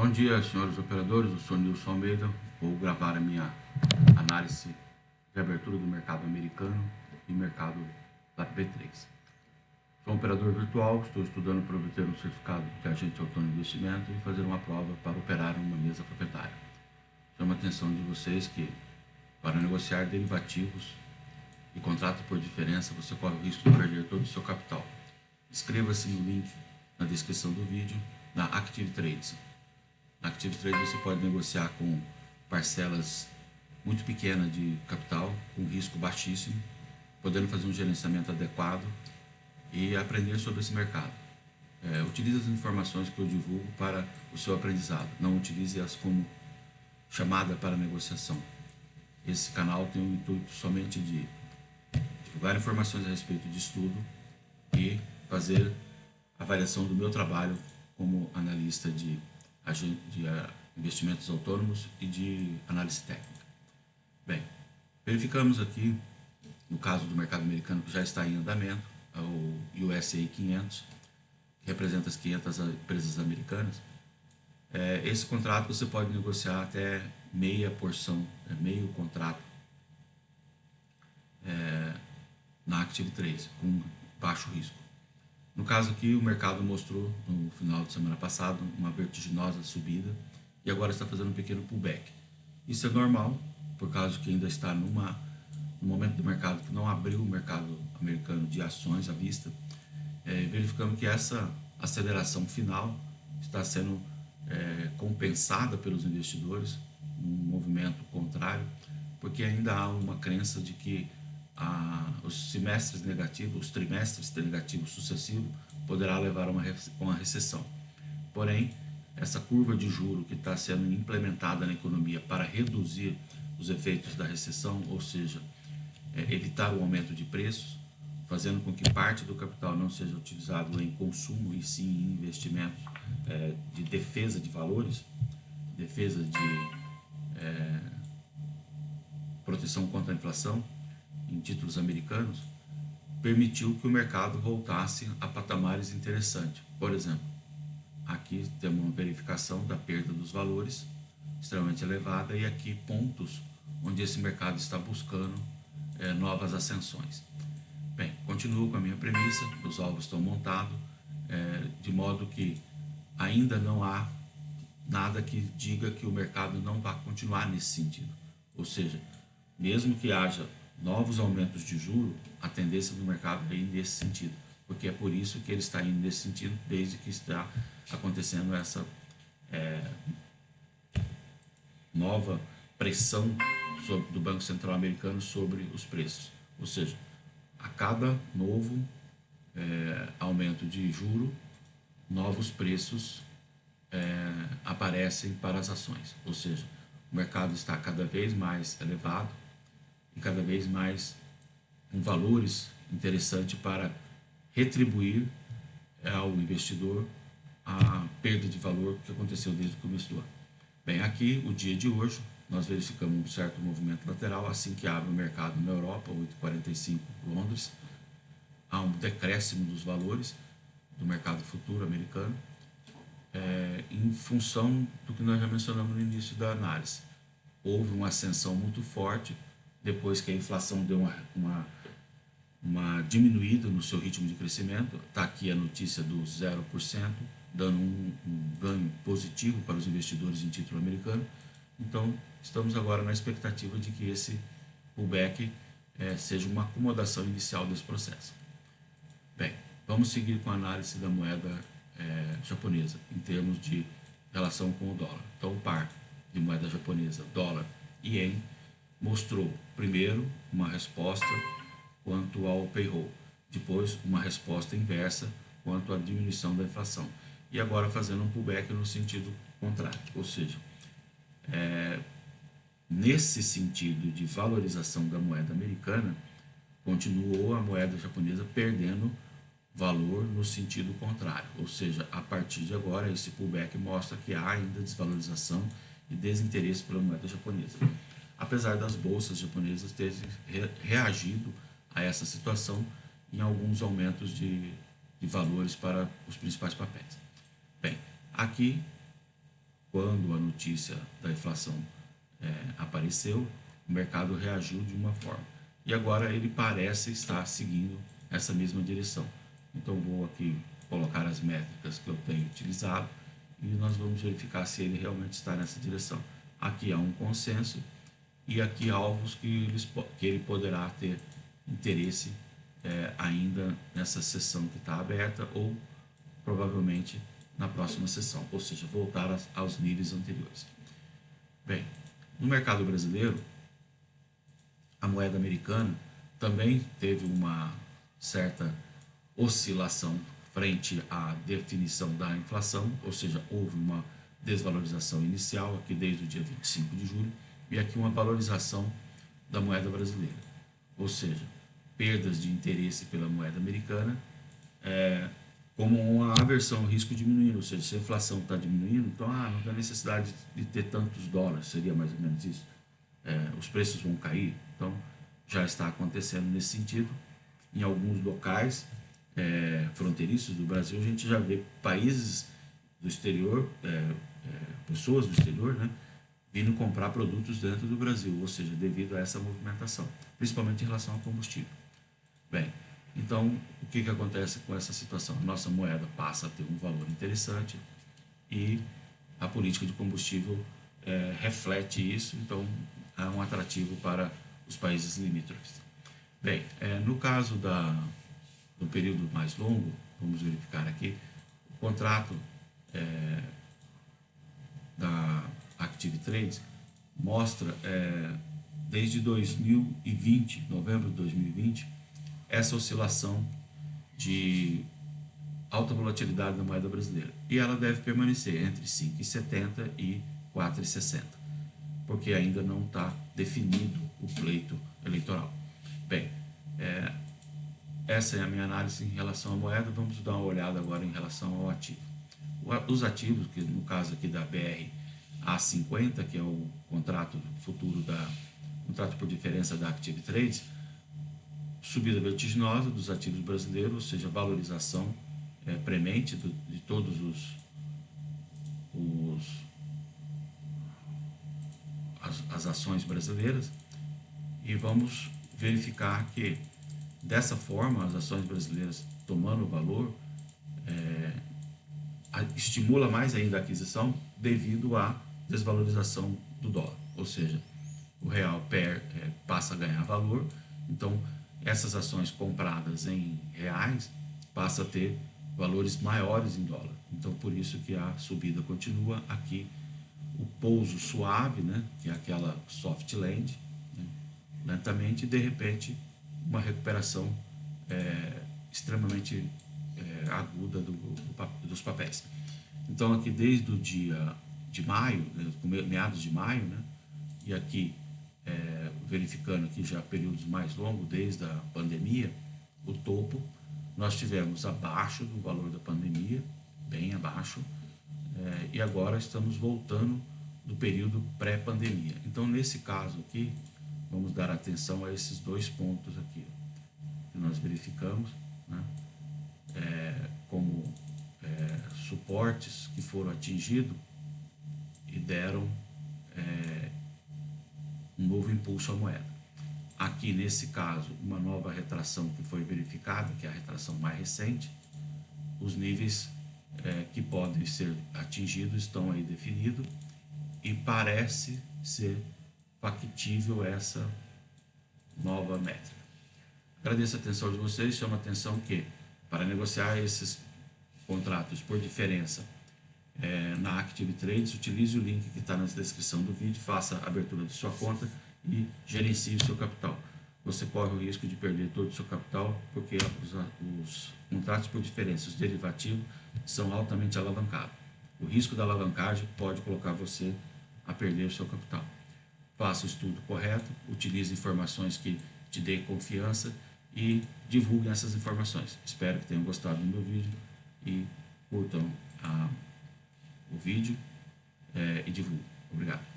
Bom dia, senhores operadores. Eu sou Nilson Almeida. Vou gravar a minha análise de abertura do mercado americano e mercado da B3. Sou um operador virtual, estou estudando para obter um certificado de agente autônomo de investimento e fazer uma prova para operar uma mesa proprietária. Chamo a atenção de vocês que, para negociar derivativos e contrato por diferença, você corre o risco de perder todo o seu capital. Inscreva-se no link na descrição do vídeo na Active Trades. Na Active Trades você pode negociar com parcelas muito pequenas de capital, com risco baixíssimo, podendo fazer um gerenciamento adequado e aprender sobre esse mercado. Utilize as informações que eu divulgo para o seu aprendizado, não utilize-as como chamada para negociação. Esse canal tem o intuito somente de divulgar informações a respeito de estudo e fazer avaliação do meu trabalho como analista de investimentos autônomos e de análise técnica. Bem, verificamos aqui, no caso do mercado americano que já está em andamento, o USA 500, que representa as 500 empresas americanas. Esse contrato você pode negociar até meia porção, meio contrato na Active Trades, com baixo risco. No caso aqui, o mercado mostrou no final de semana passado uma vertiginosa subida e agora está fazendo um pequeno pullback. Isso é normal, por causa que ainda está no momento do mercado que não abriu o mercado americano de ações à vista. Verificamos que essa aceleração final está sendo compensada pelos investidores, um movimento contrário, porque ainda há uma crença de que os trimestres negativos sucessivos poderá levar a uma recessão. Porém, essa curva de juro que está sendo implementada na economia para reduzir os efeitos da recessão, ou seja, evitar o aumento de preços, fazendo com que parte do capital não seja utilizado em consumo e sim em investimentos de defesa de valores, defesa de proteção contra a inflação em títulos americanos, permitiu que o mercado voltasse a patamares interessantes. Por exemplo, aqui temos uma verificação da perda dos valores extremamente elevada e aqui pontos onde esse mercado está buscando novas ascensões. Bem, continuo com a minha premissa, os alvos estão montados, de modo que ainda não há nada que diga que o mercado não vai continuar nesse sentido. Ou seja, mesmo que haja novos aumentos de juros, a tendência do mercado é ir nesse sentido, porque é por isso que ele está indo nesse sentido desde que está acontecendo essa nova pressão do Banco Central americano sobre os preços. Ou seja, a cada novo aumento de juro, novos preços aparecem para as ações. Ou seja, o mercado está cada vez mais elevado e cada vez mais com valores interessantes para retribuir ao investidor a perda de valor que aconteceu desde o começo do ano. Bem, aqui, o dia de hoje, nós verificamos um certo movimento lateral assim que abre o mercado na Europa, 8,45 Londres, há um decréscimo dos valores do mercado futuro americano, em função do que nós já mencionamos no início da análise. Houve uma ascensão muito forte depois que a inflação deu uma diminuída no seu ritmo de crescimento. Está aqui a notícia do 0%, dando um ganho positivo para os investidores em título americano. Então, estamos agora na expectativa de que esse pullback seja uma acomodação inicial desse processo. Bem, vamos seguir com a análise da moeda japonesa, em termos de relação com o dólar. Então, o par de moeda japonesa, dólar e ien, mostrou primeiro uma resposta quanto ao payroll, depois uma resposta inversa quanto à diminuição da inflação e agora fazendo um pullback no sentido contrário, ou seja, nesse sentido de valorização da moeda americana, continuou a moeda japonesa perdendo valor no sentido contrário, ou seja, a partir de agora esse pullback mostra que há ainda desvalorização e desinteresse pela moeda japonesa, apesar das bolsas japonesas terem reagido a essa situação em alguns aumentos de valores para os principais papéis. Bem, aqui quando a notícia da inflação apareceu, o mercado reagiu de uma forma. E agora ele parece estar seguindo essa mesma direção. Então vou aqui colocar as métricas que eu tenho utilizado e nós vamos verificar se ele realmente está nessa direção. Aqui há um consenso e aqui alvos que ele poderá ter interesse ainda nessa sessão que está aberta ou provavelmente na próxima sessão, ou seja, voltar aos níveis anteriores. Bem, no mercado brasileiro, a moeda americana também teve uma certa oscilação frente à definição da inflação, ou seja, houve uma desvalorização inicial aqui desde o dia 25 de julho e aqui uma valorização da moeda brasileira, ou seja, perdas de interesse pela moeda americana, como uma aversão ao risco diminuindo, ou seja, se a inflação está diminuindo, então não tem necessidade de ter tantos dólares, seria mais ou menos isso. Os preços vão cair, então já está acontecendo nesse sentido. Em alguns locais fronteiriços do Brasil, a gente já vê países do exterior, pessoas do exterior, né, vindo comprar produtos dentro do Brasil, ou seja, devido a essa movimentação, principalmente em relação ao combustível. Bem, então, o que acontece com essa situação? A nossa moeda passa a ter um valor interessante e a política de combustível reflete isso, então é um atrativo para os países limítrofes. Bem, no caso do período mais longo, vamos verificar aqui, o contrato da Active Trades mostra desde 2020, novembro de 2020, essa oscilação de alta volatilidade da moeda brasileira. E ela deve permanecer entre 5,70 e 4,60, porque ainda não está definido o pleito eleitoral. Bem, essa é a minha análise em relação à moeda. Vamos dar uma olhada agora em relação ao ativo. Os ativos, que no caso aqui da BR A50, que é o contrato futuro contrato por diferença da Active Trades, subida vertiginosa dos ativos brasileiros, ou seja, valorização premente de todos as ações brasileiras, e vamos verificar que dessa forma as ações brasileiras tomando valor estimula mais ainda a aquisição devido à desvalorização do dólar, ou seja, o real passa a ganhar valor, então essas ações compradas em reais passam a ter valores maiores em dólar. Então, por isso que a subida continua aqui, o pouso suave, né, que é aquela soft land, né, lentamente, e de repente uma recuperação extremamente aguda dos papéis. Então, aqui desde o dia de maio, meados de maio, né, e aqui verificando aqui já períodos mais longos, desde a pandemia, o topo, nós tivemos abaixo do valor da pandemia, bem abaixo, e agora estamos voltando do período pré-pandemia. Então, nesse caso aqui, vamos dar atenção a esses dois pontos aqui, que nós verificamos, né, como suportes que foram atingidos e deram um novo impulso à moeda. Aqui, nesse caso, uma nova retração que foi verificada, que é a retração mais recente, os níveis que podem ser atingidos estão aí definidos e parece ser factível essa nova métrica. Agradeço a atenção de vocês, chamo a atenção que para negociar esses contratos por diferença na Active Trades, utilize o link que está na descrição do vídeo, faça a abertura de sua conta e gerencie o seu capital. Você corre o risco de perder todo o seu capital, porque os contratos por diferença, os derivativos, são altamente alavancados. O risco da alavancagem pode colocar você a perder o seu capital. Faça o estudo correto, utilize informações que te deem confiança e divulguem essas informações. Espero que tenham gostado do meu vídeo e curtam o vídeo e divulguem. Obrigado.